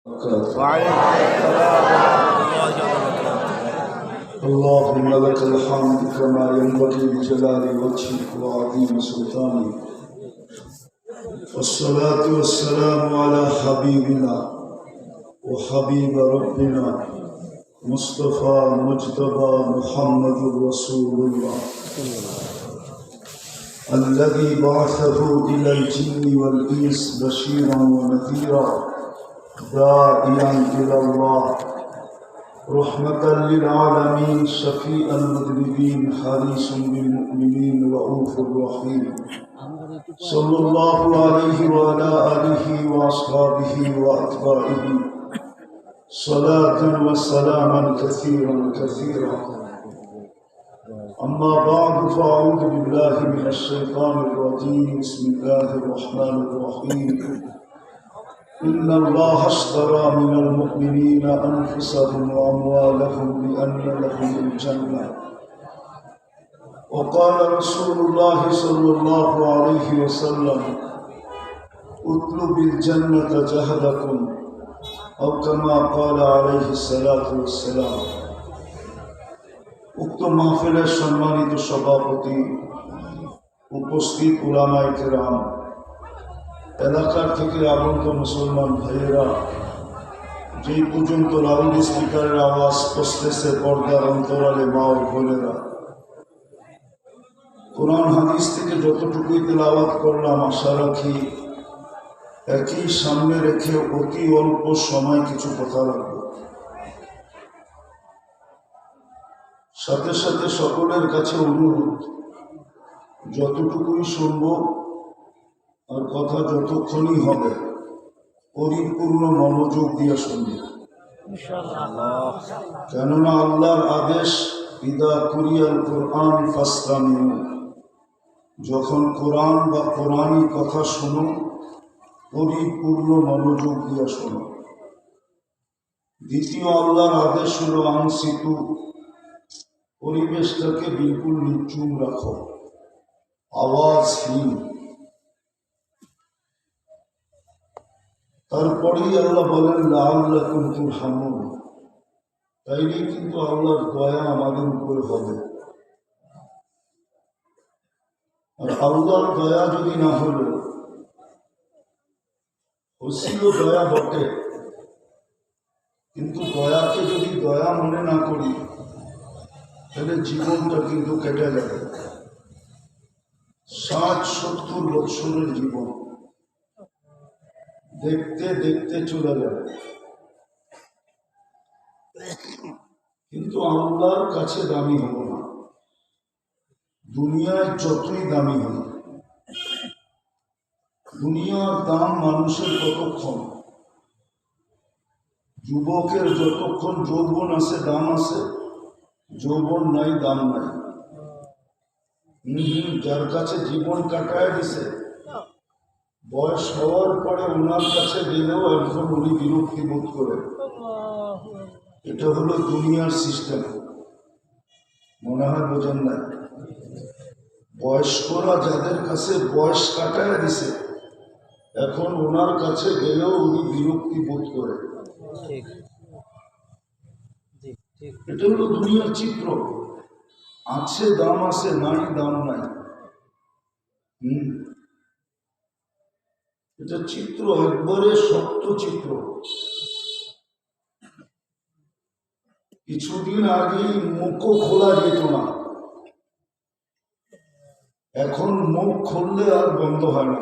وعليكم السلام ورحمة الله وبركاته. اللهم لك الحمد كما ينبغي لجلال وجهك وعظيم سلطانك، والصلاة والسلام على حبيبنا وحبيب ربنا مصطفى مجتبى محمد رسول الله الذي بعثه إلى الجن والإنس بشيرا ونذيرا داعيا إلى الله رحمة للعالمين شفيع المذنبين حريص بالمؤمنين رؤوف رحيم صلى الله عليه وعلى آله وأصحابه وأتباعه صلاة وسلاما كثيرا كثيرا. أما بعد فأعوذ بالله من الشيطان الرجيم. بسم الله الرحمن الرحيم. إن الله اشترى من المؤمنين أنفسهم وأموالهم بأن لهم الجنة. وقال رسول الله صلى الله عليه وسلم اطلب الجنة جهدكم أو كما قال عليه الصلاة والسلام. উক্ত মাহফিলের সম্মানিত সভাপতি, উপস্থিত উলামায়ে কেরাম, এলাকার থেকে আগত মুসলমান ভাইয়েরা, যেই পর্যন্ত লাউড স্পিকারের আওয়াজ পৌঁছতেছে পর্দার অন্তরালে মা ও বোনেরা, কোরআন হাদিস থেকে যতটুকুই তেলাওয়াত করলাম আশা রাখি একই সামনে রেখে অতি অল্প সময় কিছু কথা রাখব। সাথে সাথে সকলের কাছে অনুরোধ, যতটুকুই শুনব আর কথা যতক্ষণই হবে পরিপূর্ণ মনোযোগ দিয়ে শুনবে, কেননা আল্লাহর আদেশ ইদা কুরিয়াল কোরআন ফাসতামিউ, যখন কোরআন বা কোরআনী কথা শুনো পরিপূর্ণ মনোযোগ দিয়ে শোনো। দ্বিতীয় আল্লাহর আদেশ হলো আনসিতু, পরিবেশটাকে বিলকুল নিচুম রাখো, আওয়াজহীন। তারপরেই আল্লাহ বলেন লাআল্লাকুম তুরহামুন, তাইলে কিন্তু আল্লাহর দয়া আমাদের উপরে হবে। আর আল্লাহর দয়া যদি না হলো, হচ্ছিল দয়া বটে, কিন্তু দয়াকে যদি দয়া মনে না করি তাহলে জীবনটা কিন্তু কেটে যাবে। 60-70 বছরের জীবন দেখতে দেখতে চলে যাবে, কিন্তু আল্লাহর কাছে দামি হব না। দুনিয়ায় যতই দামি হল, দুনিয়ার দাম মানুষের কতক্ষণ, যুবকের যতক্ষণ যৌবন আছে দাম আছে, যৌবন নাই দাম নাই। যার কাছে জীবন কাটায় দিছে, বয়স হওয়ার পরে ওনার কাছে গেলেও এখন উনি বিরক্তি বোধ করে। এটা হলো দুনিয়ার সিস্টেম, মনে হয় বোঝেন না। বয়স্করা যাদের কাছে বয়স কাটায় দিছে, এখন ওনার কাছে গেলেও উনি বিরক্তি বোধ করে। এটা হলো দুনিয়ার চিত্র। আছে দাম আছে, নাই দাম নাই। এটা চিত্র, একবারে সত্য চিত্র। কিছুদিন আগে মুখও খোলা যেত না, এখন মুখ খুললে আর বন্ধ হয় না।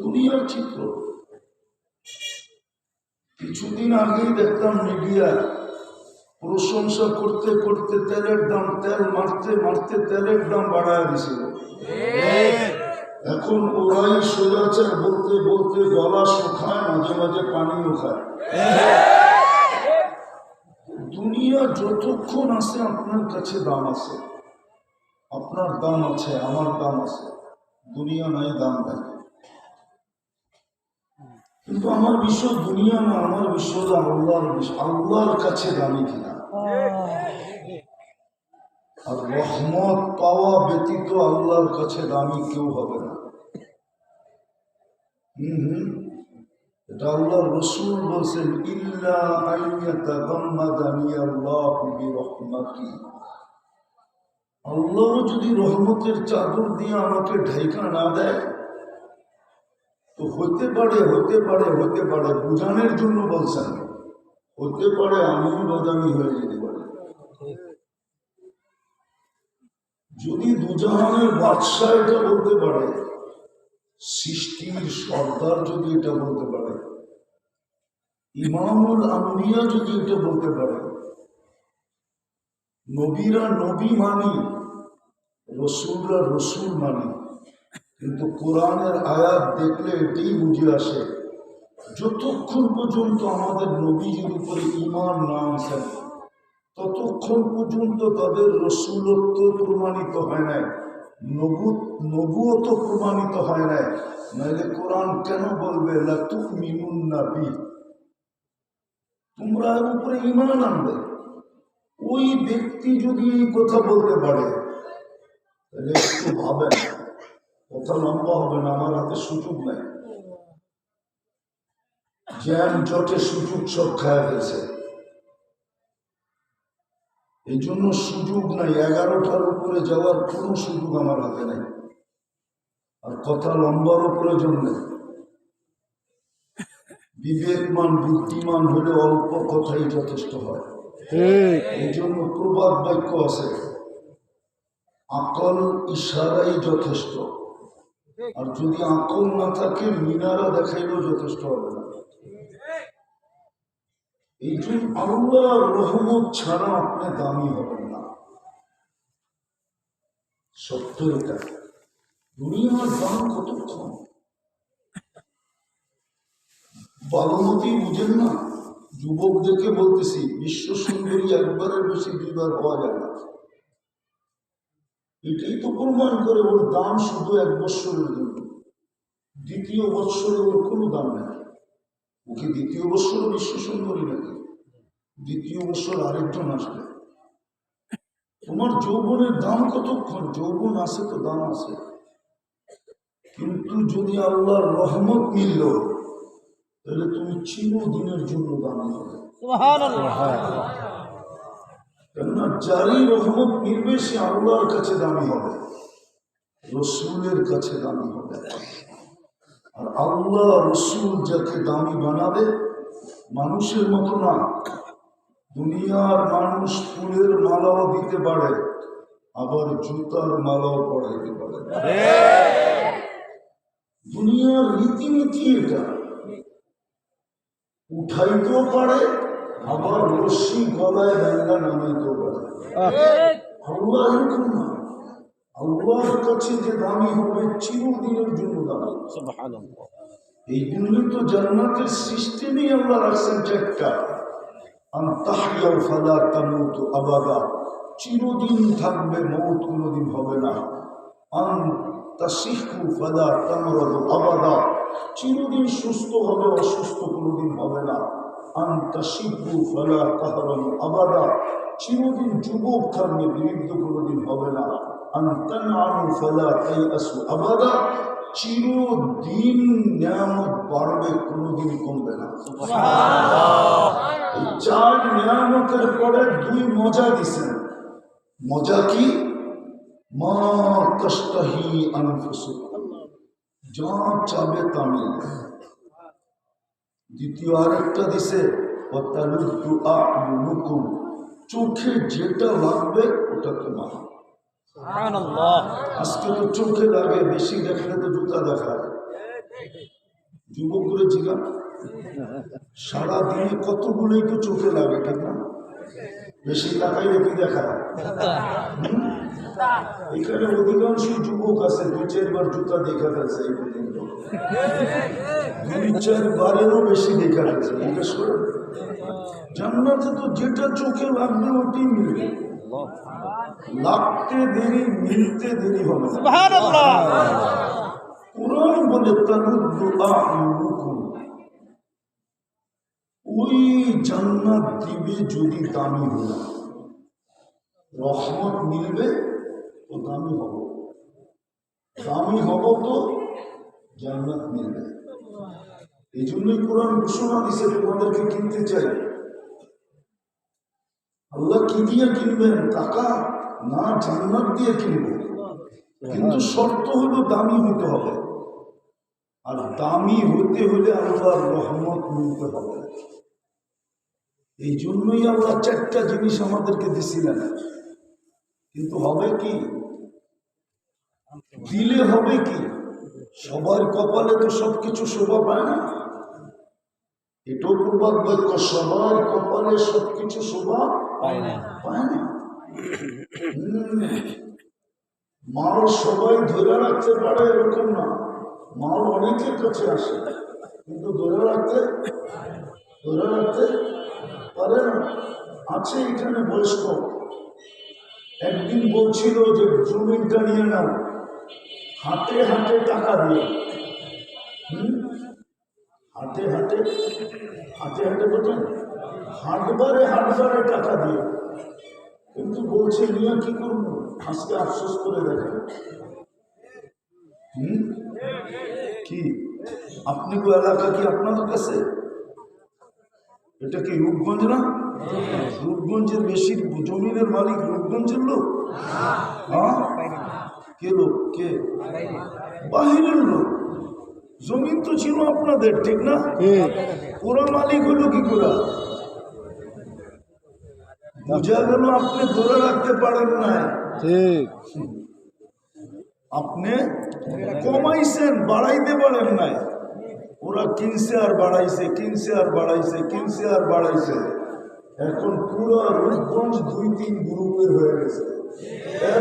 দুনিয়ার চিত্র। কিছুদিন আগেই দেখতাম মিডিয়া প্রশংসা করতে করতে তেলের দাম, তেল মারতে মারতে তেলের দাম বাড়ায় দিছিল। এখন ওরাই সোজাচার বলতে বলতে গলা শুকায়, মাঝে মাঝে পানিও খায়। দুনিয়া যতক্ষণ আছে আপনার কাছে দাম আছে, আপনার দাম আছে, আমার দাম আছে। দুনিয়া নাই, দাম নাই। কিন্তু আমার বিষয় দুনিয়া না, আমার বিষয় হলো আল্লাহর বিষয়। আল্লাহর কাছে দামি কিনা। আর রহমত পাওয়া ব্যতীত আল্লাহর কাছে দামি কেউ হবে না। এটা আল্লাহর রাসূল বলেন ইল্লা আইয়াতাগাম্মাদানি আল্লাহু বিরহমাতি, আল্লাহ যদি রহমতের চাদর দিয়ে আমাকে ঢাইকা না দেয় তো হতে পারে বুঝানোর জন্য বলছেন, হতে পারে আমিও বদামি হয়ে যেতে পারে। যদি দুজাহানের বাদশাহ এটা বলতে পারে, সৃষ্টির সর্দার যদি এটা বলতে পারে, ইমামুল আম্বিয়া যদি এটা বলতে পারে, নবীরা নবী মানি, রসুলরা রসুল মানি, কিন্তু কোরআনের আয়াত দেখলে এটাই বুঝে আসে যতক্ষণ পর্যন্ত আমাদের নবীজির উপরে ঈমান না আনছেন ততক্ষণ পর্যন্ত তাদের রসুলত্ব প্রমাণিত হয় নাই, নবুয়ত প্রমাণিত হয় নাই। নাইলে কোরআন কেন বলবে লা তুমিনুন্না বি, তোমরা এর উপরে ঈমান আনবে। ওই ব্যক্তি যদি এই কথা বলতে পারে তাহলে একটু ভাবেন, কথা লম্বা হবে না, আমার হাতে সুযোগ নাই, জ্যাম জটে সুযোগ সব খায় ফেলছে, এই জন্য সুযোগ নাই, 11টার উপরে যাওয়ার কোনো সুযোগ আমার হাতে নাই, আর কথা লম্বারও প্রয়োজন নেই। বিবেকমান বুদ্ধিমান হলে অল্প কথাই যথেষ্ট হয়। এই জন্য প্রবাদ বাক্য আছে, আকল ইশারাই যথেষ্ট, আর যদি আকল না থাকে মিনারা দেখাইলেও যথেষ্ট হবে না। এই জন্য আল্লাহর রহমত ছাড়া আপনি দামি হবেন না, সত্য এটা। দুনিয়ার দাম কতক্ষণ, বালমতি বুঝেন না, যুবকদেরকে বলতেছি, বিশ্ব সুন্দরী একবারের বেশি দুইবার হওয়া যায় না। এটাই তো প্রমাণ করে ওর দাম শুধু 1 বৎসরের জন্য, দ্বিতীয় বৎসরে ওর কোনো দাম নেই। ওকে দ্বিতীয় বৎসর বিশ্ব সুন্দরী নাকি, দ্বিতীয় বৎসর আরেকজন আসবে। তোমার যৌবনের দাম কতক্ষণ, যৌবন আছে তো দাম আছে, কিন্তু যদি আল্লাহর রহমত মিলল তাহলে তুমি চিরদিনের জন্য দামি হবে। কেননা যারই রহমত মিলবে সে আল্লাহর কাছে দামি হবে, রসুলের কাছে দামি হবে। আর আল্লাহ রসুল যাকে দামি বানাবে, মানুষের মতো না, দুনিয়ার মানুষ ফুলের মালাও দিতে পারে, আবার জুতার মালাও পড়াইতে পারে। দুনিয়ার রীতিনীতি এটা, উঠাইতেও পারে, আবার রশ্মি গলায় ডাঙ্গা নামাইতেও পারে। আল্লাহ এরকম না, আল্লাহর কাছে যে দামি হবে চিরদিনের জন্য দামি। এই জন্যই তো জান্নাতের সিস্টেমই আল্লাহ রাখছেন চারটা, আনতাহইয়া ফালা তামুতু আবাদা, চিরদিন থাকবে, মৌত কোনোদিন হবে না। আনতাসিহু ফালা তামরাদু আবাদা, চিরদিন সুস্থ হবে, অসুস্থ কোনোদিন হবে না। আনতাশিবু ফালা তাহরামু আবাদা, চিরদিন যুবক থাকবে, বৃদ্ধ কোনোদিন হবে না। আনতানআমু ফালা তাইআসু আবাদা, চিরদিন নিয়ামত বাড়বে, কোনোদিন কমবে না। এই 4 নিয়ামতের পরে 2 মজা দিছেন। মজা কি? মা তাশতাহি আনফুসুকুম, যা চাবে তা মিলবে। দ্বিতীয় আরেকটা দিছে ওয়াতালুদ্দু আ'য়ুনুকুম, চোখে যেটা লাগবে ওটা তোমার। আজকে তো চোখে লাগে, বেশি দেখলে তো জুতা দেখায়। যুবক করে জিজ্ঞান, সারাদিনে কতগুলোই তো চোখে লাগে, ঠিক না? বেশি তাকাইলে কি দেখায়? এখানে অধিকাংশ যুবক আছে 2-4 বার জুতা দেখা ফেলছে, এই পর্যন্ত 2-4 বারেরও বেশি দেখা ফেলছে। জিজ্ঞেস করে, জান্নাতে তো যেটা চোখে লাগবে ওটাই মিলবে, লাগতে দেরি মিলতে দেরি হবে। কোরআন বলে তালুদ্দু আ'য়ুনুকুম, ওই জান্নাত দিবে যদি দামি হল, রহমত মিলবে তো দামি হব, দামি হব তো জান্নাত মিলবে। এই জন্যই কোরআন ঘোষণা দিছে তোমাদেরকে কিনতে চাই। আল্লাহ কি দিয়ে কিনবেন? টাকা না, জান্নাত দিয়ে কিনবো। কিন্তু শর্ত হলো দামি হতে হবে, আর দামি হতে হলে আল্লাহর রহমত মিলতে হবে। এই জন্যই আল্লাহ চারটা জিনিস আমাদেরকে দিছিলেন। কিন্তু হবে কি? দিলে হবে কি? সবার কপালে তো সবকিছু শোভা পায় না। এটাও প্রবাদ বাক্য, সবার কপালে সবকিছু শোভা পায় না। মাল সবাই ধরে রাখতে পারে এরকম না। মাল অনেকের কাছে আসে, কিন্তু ধরে রাখতে পারে না। আছে এখানে বয়স্ক, একদিন বলছিল যে জমিটা নিয়ে নাও, হাতে হাতে টাকা দিয়ে। হাতে হাতে বোঝেন, হাটবারে টাকা দিয়ে। কিন্তু বলছে নিয়ে কি করবো? আজকে আফসোস করে দেখেন। কি আপনি গো এলাকা কি আপনাদের কাছে? এটা কি রূপগঞ্জ না? রূপগঞ্জের বেশি জমিনের মালিক রূপগঞ্জের লোক? হ্যাঁ, কে লোক? কে? বাহিরের লোক। জমিন তো ছিল আপনাদের, ঠিক না? পুরো মালিক হলো কি করে? বোঝা গেল আপনি ধরে রাখতে পারেন না। ঠিক, আপনি কমাইছেন, বাড়াইতে পারেন নাই। ওরা কিনছে আর বাড়াইছে, কিনছে আর বাড়াইছে, কিনছে আর বাড়াইছে। এখন পুরো রূপগঞ্জ 2-3 গ্রুপের হয়ে গেছে।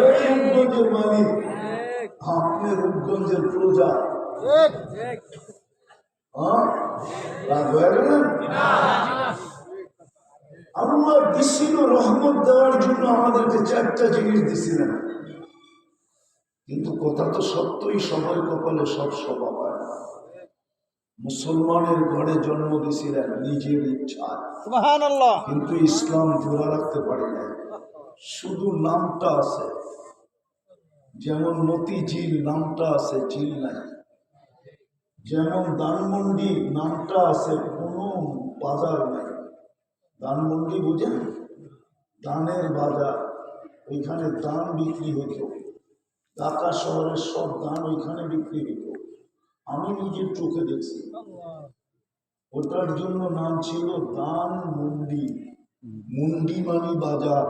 রূপগঞ্জের মালিক আপনি, রূপগঞ্জের প্রজা। রাগ হয়ে গেলেন? আল্লাহ দিছিল রহমত দেওয়ার জন্য, আমাদেরকে 4টা জিনিস দিছিলেন। কিন্তু কথা তো সত্যই, সবার কপালে সব স্বভাব হয় না। মুসলমানের ঘরে জন্ম দিছিলেন নিজের ইচ্ছায়, কিন্তু ইসলাম ধরে রাখতে পারে না। শুধু নামটা আছে, যেমন মতিঝিল নামটা আছে, ঝিল নাই। যেমন ধানমন্ডি নামটা আছে, কোনো বাজার নাই। ধানমন্ডি বুঝেন? ধানের বাজার, ওইখানে ধান বিক্রি হতো। ঢাকা শহরের সব ধান ওইখানে বিক্রি হতো, আমি নিজের চোখে দেখছি। ওটার জন্য নাম ছিল ধান মন্ডি। মুন্ডি মানে বাজার।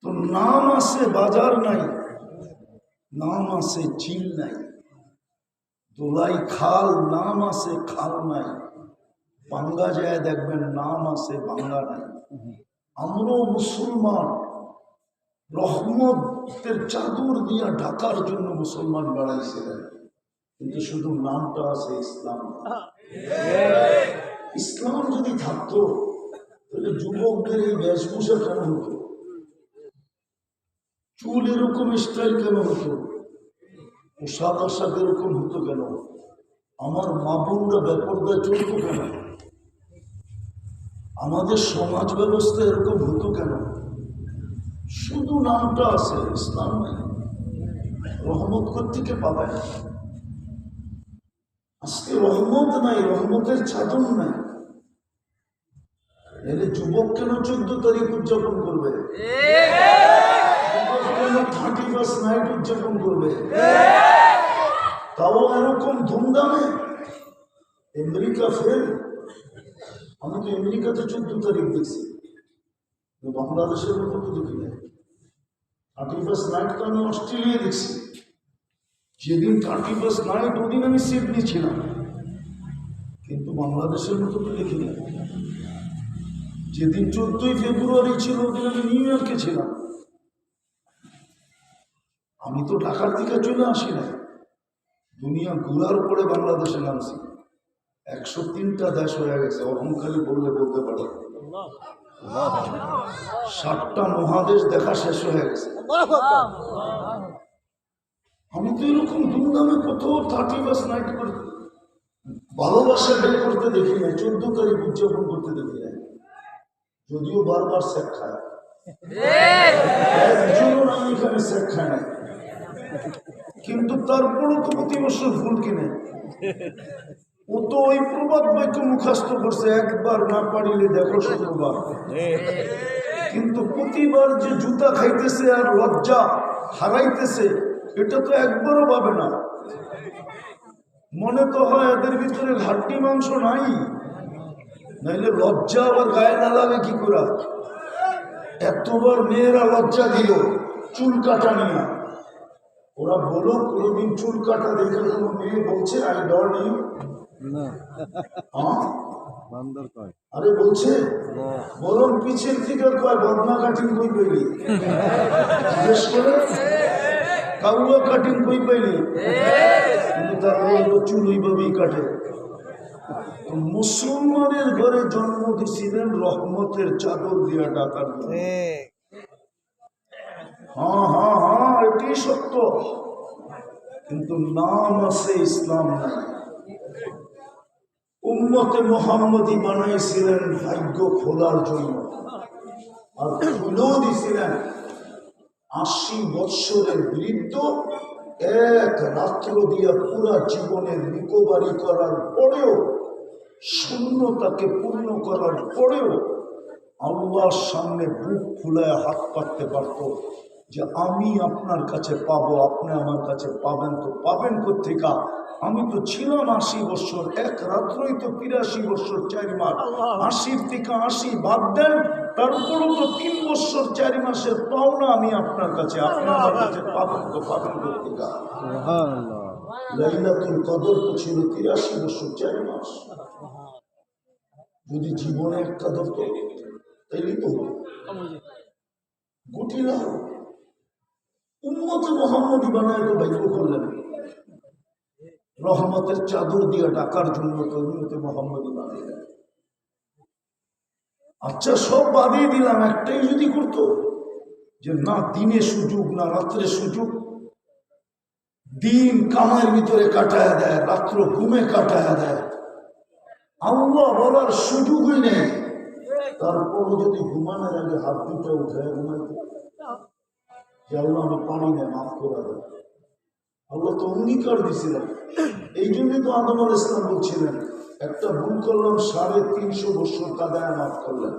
তো নাম আছে, বাজার নাই। নাম আছে, ঝিল নাই। দোলাই খাল নাম আছে, খাল নাই। বাঙ্গা যায় দেখবেন নাম আছে, বাঙ্গা নাই। আমরাও মুসলমান, রহমতের চাদর দিয়া ঢাকার জন্য মুসলমান বাড়াইছিলেন, কিন্তু শুধু নামটা আছে ইসলাম। ইসলাম যদি থাকতো তাহলে যুবকদের এই বেশভূষা কেন হতো? চুল এরকম স্টাইল কেন হতো? পোশাক আশাক এরকম হতো কেন? আমার মা বোনরা বেপরদায় চলতো কেন? আমাদের সমাজ ব্যবস্থা এরকম হতো কেন? শুধু নামটা আছে, ইসলাম নাই। রহমত কোত্থেকে পাবেন? আজকে রহমত নাই, রহমতের চাদর নাই। এলে যুবক কেন 14 তারিখ উদযাপন করবে? কেন 31st নাইট উদযাপন করবে? তাও এরকম ধুমধামে। America fail. আমি তো আমেরিকাতে 14 তারিখ দেখছি, বাংলাদেশের মতো তো দেখি না। 31st নাইট তো আমি অস্ট্রেলিয়া দেখছি। যেদিন 31st নাইট ওদিন আমি সিডনি ছিলাম, কিন্তু বাংলাদেশের মতো তো দেখি না। যেদিন 14ই ফেব্রুয়ারি ছিল ওদিন আমি নিউ ইয়র্কে ছিলাম। আমি তো ঢাকার দিকে চলে আসি না, দুনিয়া ঘুরার পরে বাংলাদেশে নামছি। 103টা দেশ হয়ে গেছে, অহংকারী বললে বলতে পারে। 7টা মহাদেশ দেখা শেষ হয়ে গেছে। আমি তো এরকম ধুমধামে কোথাও 31st নাইট করতে, ভালোবাসা ডে করতে দেখি না, 14 তারিখ উদযাপন করতে দেখি না। যদিও বারবার শেখ খায়, একজনও আমি এখানে শেখ খায় না, কিন্তু তারপরও তো প্রতি বছর ফুল কিনে। ও তো ওই প্রবাদ বাক্য মুখস্থ করছে, একবার না পারিলে দেখো শতবার। কিন্তু প্রতিবার যে জুতা খাইতেছে আর লজ্জা হারাইতেছে, এটা তো একবারও ভাবে না। মনে তো হয় এদের ভিতরে হাড্ডি মাংস নাই, নাইলে লজ্জা আবার গায়ে না লাগে কি করে? এতবার মেয়েরা লজ্জা দিল চুল কাটা নিয়ে। ওরা বলো কোনোদিন চুল কাটা দেখে কোনো মেয়ে বলছে আই ডট ইউ? আরে বলছে? বরং পিছের থেকে কয় বদনা কাটিং কই পেলি, জিজ্ঞেস করে কাউয়া কাটিং কই পেলি, কিন্তু তার চুল ওইভাবেই কাটে। মুসলমানের ঘরে জন্ম দিয়েছিলেন রহমতের চাদর দিয়া ডাকার জন্য। হ্যাঁ হ্যাঁ হ্যাঁ, এটাই সত্য। কিন্তু নাম আছে, ইসলাম নাই। উম্মতে মুহাম্মদী বানাইছিলেন ভাগ্য খোলার জন্য, আর খুলেও দিছিলেন 80 বৎসরের বৃদ্ধ এক রাত্র দিয়া পুরা জীবনের রিকভারি করার পরেও, শূন্যতাকে পূর্ণ করার পরেও আল্লাহর সামনে বুক ফুলায় হাত পাততে পারত যে আমি আপনার কাছে পাবো, আপনি আমার কাছে পাবেন। তো পাবেন কোথেকা? আমি তো ছিলাম 80 বছর, এক রাত্রই তো 83 বছর 4 মাস। 80 থেকে 80 বাদ দেন, তারপরও তো 3 বছর 4 মাসের পাওনা আমি আপনার কাছে, আপনি আমার কাছে পাবেন। তো পাবেন কোথেকা? লাইলাতুল কদর তো ছিল 83 বছর 4 মাস। যদি জীবনে একটা ধরতো তাইলে তো গুটি না। উম্মতে মুহাম্মদী বানায় তো ভাগ্য করলেন, রহমতের চাদর দিয়ে ডাকার জন্য তো উম্মতে মুহাম্মদী বানাইলেন। আচ্ছা, সব বাদিয়ে দিলাম, একটাই যদি করতো যে না দিনে সুযোগ না রাত্রে সুযোগ, দিন কামের ভিতরে কাটায় দেয়, রাত্র ঘুমে কাটায় দেয়, আল্লাহ বলার সুযোগই নেই, তারপরও যদি ঘুমানোর আগে হাত দুটা উঠে ঘুমাইতে যে আল্লাহ আমি পানি নেই, মাফ করে দেয়। আল্লাহ তো অঙ্গীকার দিছিলেন। এই জন্যই তো আদম আলাইহিস সালাম বলছিলেন একটা ভুল করলাম 350 বছর কাদায় মাফ করলেন।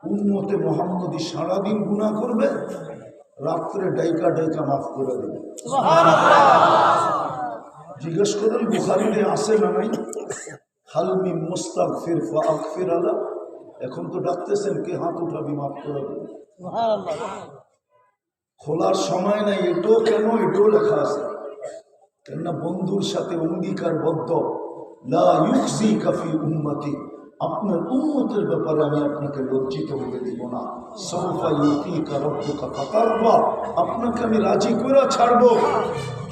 উম্মতে মুহাম্মদী সারাদিন গুনাহ করবে, রাত্রে ডাইকা ডাইকা মাফ করে দেবে। জিজ্ঞেস করেন বুখারীতে আছে না নাই? হালমি মুস্তাগফির ফাগফির আলা। এখন তো ডাকতেছেন কে হাত উঠাবি মাফ করে দেবে। খোলার সময় নাই, এটাও কেন? এটাও লেখা আছে কেননা বন্ধুর সাথে অঙ্গীকারবদ্ধ, লা ইউখজিকা ফি উম্মতি, আপনার উম্মতের ব্যাপারে আমি আপনাকে লজ্জিত হতে দিব না। সাউফা ইউতিকা রাব্বুকা ফাতারদা, আপনাকে আমি রাজি করে ছাড়বো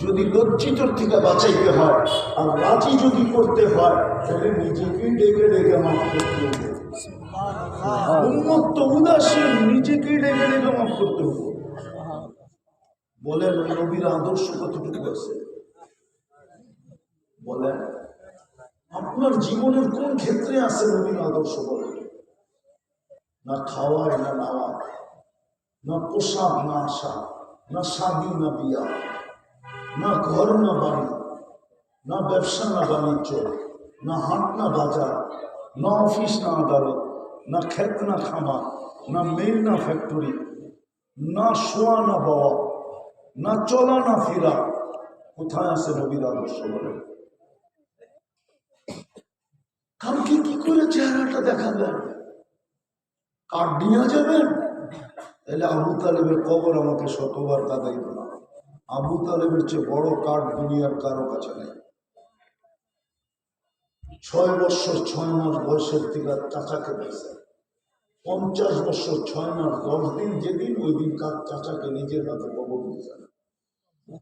যদি লজ্জিতর থেকে বাঁচাইতে হয়, আর রাজি যদি করতে হয় তাহলে নিজেকেই ডেকে ডেকে মাফ করতে হবে। উম্মত তো উদাসীন, নিজেকেই ডেকে ডেকে মাফ করতে হবে। বলেন ওই নবীর আদর্শ কতটুকু আছে? বলেন আপনার জীবনের কোন ক্ষেত্রে আছে নবীর আদর্শ? বলেন। না খাওয়ায়, না নাওয়া, না পোশাক, না আশা, না শাদী, না বিয়া, না ঘর, না বাড়ি, না ব্যবসা, না বাণিজ্য, না হাট, না বাজার, না অফিস, না আদালত, না ক্ষেত, না খামার, না মিল, না ফ্যাক্টরি, না শোয়া, না বাবা, না চলা, না ফিরা। কোথায় আছে নবীর আদর্শ? বলেন। কালকে কি করে চেহারাটা দেখাবেন? কার্ড নিয়ে যাবেন? তাহলে আবু তালেবের কবর আমাকে শতবার কাঁদাইত না। আবু তালেবের চেয়ে বড় কার্ড দুনিয়ার কারো কাছে নেই। 6 বছর 6 মাস বয়সের থেকে চাচাকে পেয়েছে। 50 বছর 6 মাস 10 দিন যেদিন, ওই দিন চাচাকে নিজের হাতে কবর দিয়েছেন।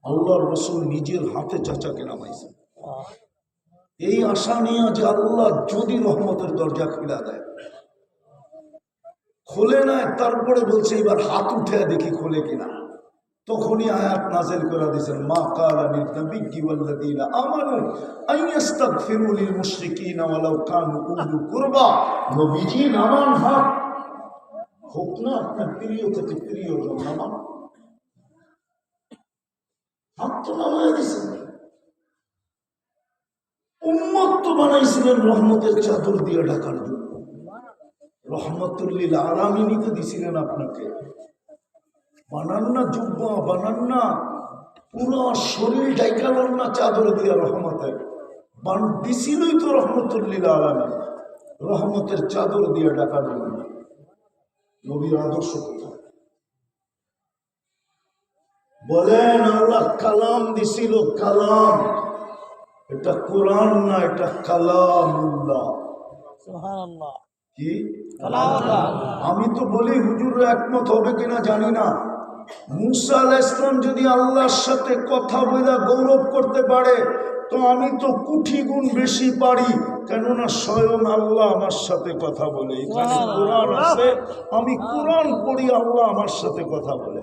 আল্লাহর রাসূল নিজের হাতে চাচাকে নামাইছেন এই আশা নিয়ে যে আল্লাহ যদি রহমতের দরজা খুলে দেয়। খোলে না, তারপরে বলছে এবার হাত উঠে দেখি খোলে কিনা। তখনই আয়াত নাযিল করে দিয়েছেন, মা কালা লিন নাবিয়্যি ওয়াল্লাযীনা আমানু আইয়াস্তাগফিরু লিল মুশরিকিনা ওয়ালাউ কানু উলি কুরবা। নবীজি নামান, হাত হোক না আপনার প্রিয় থেকে প্রিয়জন, নামান। হাত তো নামায় দিয়েছেন। উম্মত তো বানাইছিলেন রহমতের চাদর দিয়ে ঢাকার জন্য। রহমতুল্লিল আলামিনই তো দিছিলেন আপনাকে। বানান না জুব্বা, বানান না পুরো শরীর ঢাকালেন না চাদর দিয়ে রহমতের। দিছিলই তো রহমতুল্লিল আলামিন, রহমতের চাদর দিয়ে ঢাকার জন্য। নবীর আদর্শ কোথায়? বলেন আল্লাহ কালাম দিছিল, কালাম। এটা কোরআন না, এটা কালামুল্লাহ। সুবহানাল্লাহ। কি কালামুল্লাহ। আমি তো বলি হুজুর একমত হবে কিনা জানি না। মুসা আলাইহিস সালাম যদি আল্লাহর সাথে কথা বলে গৌরব করতে পারে, তো আমি তো কোটি গুণ বেশি পারি, কেননা স্বয়ং আল্লাহ আমার সাথে কথা বলে। এখানে কোরআন আছে, আমি কোরআন পড়ি, আল্লাহ আমার সাথে কথা বলে।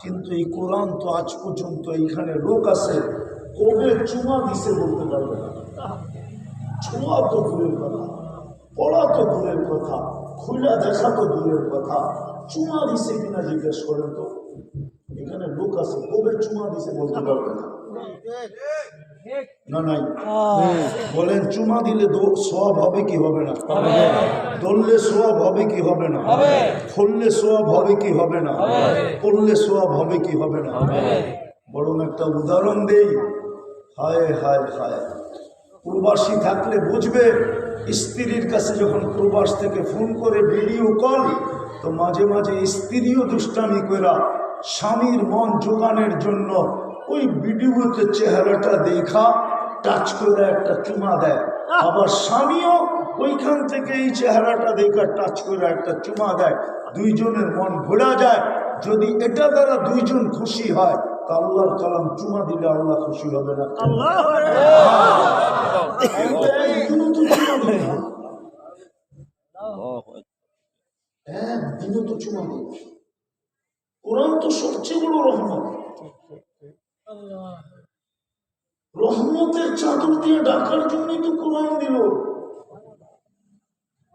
কিন্তু এই কোরআন তো আজ পর্যন্ত এইখানে লোক আছে কবে চুমা দিছে বলতে পারবে না। ছোঁয়া তো দূরের কথা, পড়া তো দূরের কথা, খুলে দেখা তো দূরের কথা, চুমা দিছে কিনা জিজ্ঞেস করেন তো। এখানে লোক আছে কবে চুমা দিছে বলতে পারবে না। না নাই বলেন, চুমা দিলে সওয়াব হবে কি হবে না? ধরলে সওয়াব হবে কি হবে না? খুললে সওয়াব হবে কি হবে না? পড়লে সওয়াব হবে কি হবে না? বরং একটা উদাহরণ দেই। হায় হায় হায়, প্রবাসী থাকলে বুঝবে, স্ত্রীর কাছে যখন প্রবাস থেকে ফোন করে ভিডিও কল, তো মাঝে মাঝে স্ত্রীও দুষ্টামি করা স্বামীর মন জোগানোর জন্য ওই ভিডিওতে চেহারাটা দেখা টাচ করে একটা চুমা দেয়। আবার স্বামীও ওইখান থেকে এই চেহারাটা দেখা টাচ করে একটা চুমা দেয়। দুইজনের মন ভরা যায়। যদি এটা দ্বারা দুইজন খুশি হয়, তা আল্লাহর কালাম চুমা দিলে আল্লাহ খুশি হবে না? একদিনও তো চুমা দিবে না, একদিনও তো চুমা দিবে। কোরআন তো সবচেয়ে বড় রহমত। রহমতের চাদর দিয়ে ঢাকার জন্যই তো কোরআন দিল।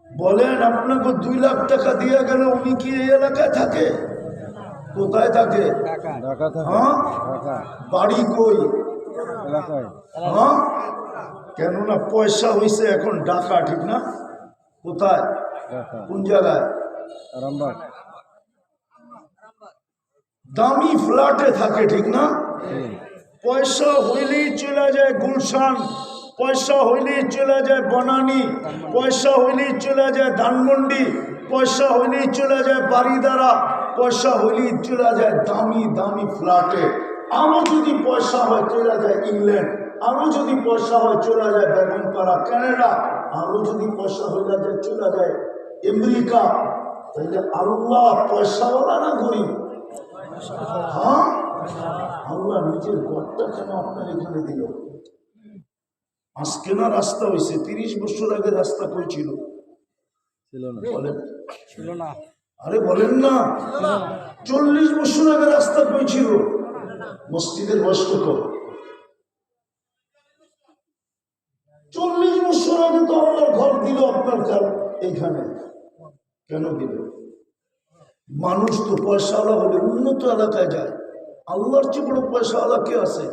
বলেন, আপনাকে 2 লাখ টাকা দিয়ে গেল, উনি কি এই এলাকায় থাকে? কোথায় থাকে? হ্যাঁ, বাড়ি কই? হ্যাঁ, কেননা পয়সা হয়েছে এখন ঢাকা, ঠিক না? কোথায়, কোন জায়গায়? দামি ফ্ল্যাটে থাকে, ঠিক না? পয়সা হইলেই চলে যায় গুলশান, পয়সা হইলেই চলে যায় বনানী, পয়সা হইলেই চলে যায় ধানমন্ডি, পয়সা হইলেই চলে যায় বাড়িদারা, পয়সা হইলেই চলে যায় দামি দামি ফ্ল্যাটে। আরো যদি পয়সা হয় চলে যায় ইংল্যান্ড, আরো যদি পয়সা হয় চলে যায় বেগুনপাড়া কানাডা, আরো যদি পয়সা হইলে যায় চলে যায় আমেরিকা। তাইলে আল্লাহ পয়সাওয়ালা না গরিব? হ্যাঁ, আল্লাহ নিজের ঘরটা কেন আপনার এখানে দিল? আজকে না রাস্তা হয়েছে, 30 বছর আগে রাস্তা কই ছিল? বলেন, ছিল না। আরে বলেন না, 40 বছর আগে রাস্তা কই ছিল? মসজিদের বয়স কত? 40 বছর আগে তো আল্লাহর ঘর দিল আপনার এইখানে। কেন দিল? মানুষ তো পয়সাওয়ালা হলে উন্নত এলাকায় যায়। আল্লাহর চেয়ে বড় পয়সাওয়ালা কে আছে?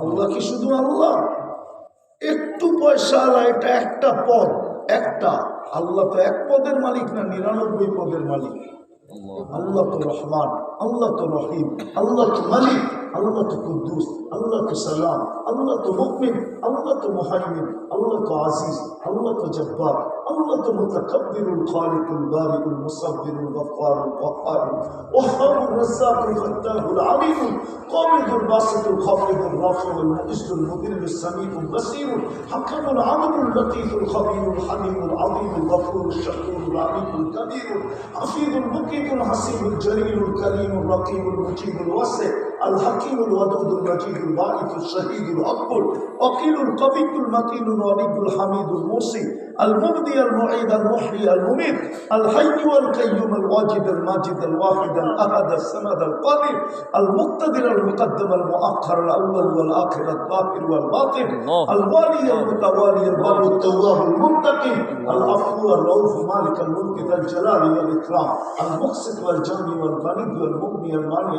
আল্লাহ কি শুধু আল্লাহ? একটু পয়সাওয়ালা, এটা একটা পদ, একটা। আল্লাহ তো 1 পদের মালিক না, 99 পদের মালিক। আল্লাহ তো রহমান, আল্লাহ তো রহিম, আল্লাহ তো মালিক, আল্লাহ তো কুদ্দুস, আল্লাহ তো সালাম, আল্লাহ তো মুমিন, আল্লাহ তো মুহাইমিন, আল্লাহ তো আজিজ, আল্লাহ তো জব্বার, আল্লাহ তো মুতাকাব্বিরুল খালিকুল বারিকুল মুসাব্বিরুল গফফারুল কহ্হারুল ওয়াহ্হাবুর রাজ্জাকুল ফাত্তাহুল আলিমুল কাবিদুল বাসিতুল খাফিদুর রাফিউল মুইজ্জুল মুদিল্লুস সামিউল বাসীরুল হাকিমুল আলিমুল লতীফুল খবীরুল হালিমুল আযীমুল গফুরুশ শাকুরুল আলিমুল কবীরুল হাফিজুল মুকিবুল হাসিবুল জলিলুল করিমুল রকিবুল মুজিবুল ওয়াসি الحكيم الودود المجيد الباعث الشهيد الأكبر وكيل القوي المتين الولي الحميد الموصي المبدي المعيد المحيي المميت الحي والقيوم الواجد الماجد الواحد الأحد الصمد القادر المقتدر المقدم المؤخر الأول والآخر الظاهر والباطن الوالي المتوالي البر التواب المنتقم العفو الرؤوف مالك الملك ذا الجلال والإكرام المقسط والجاني والغني والمغني المانع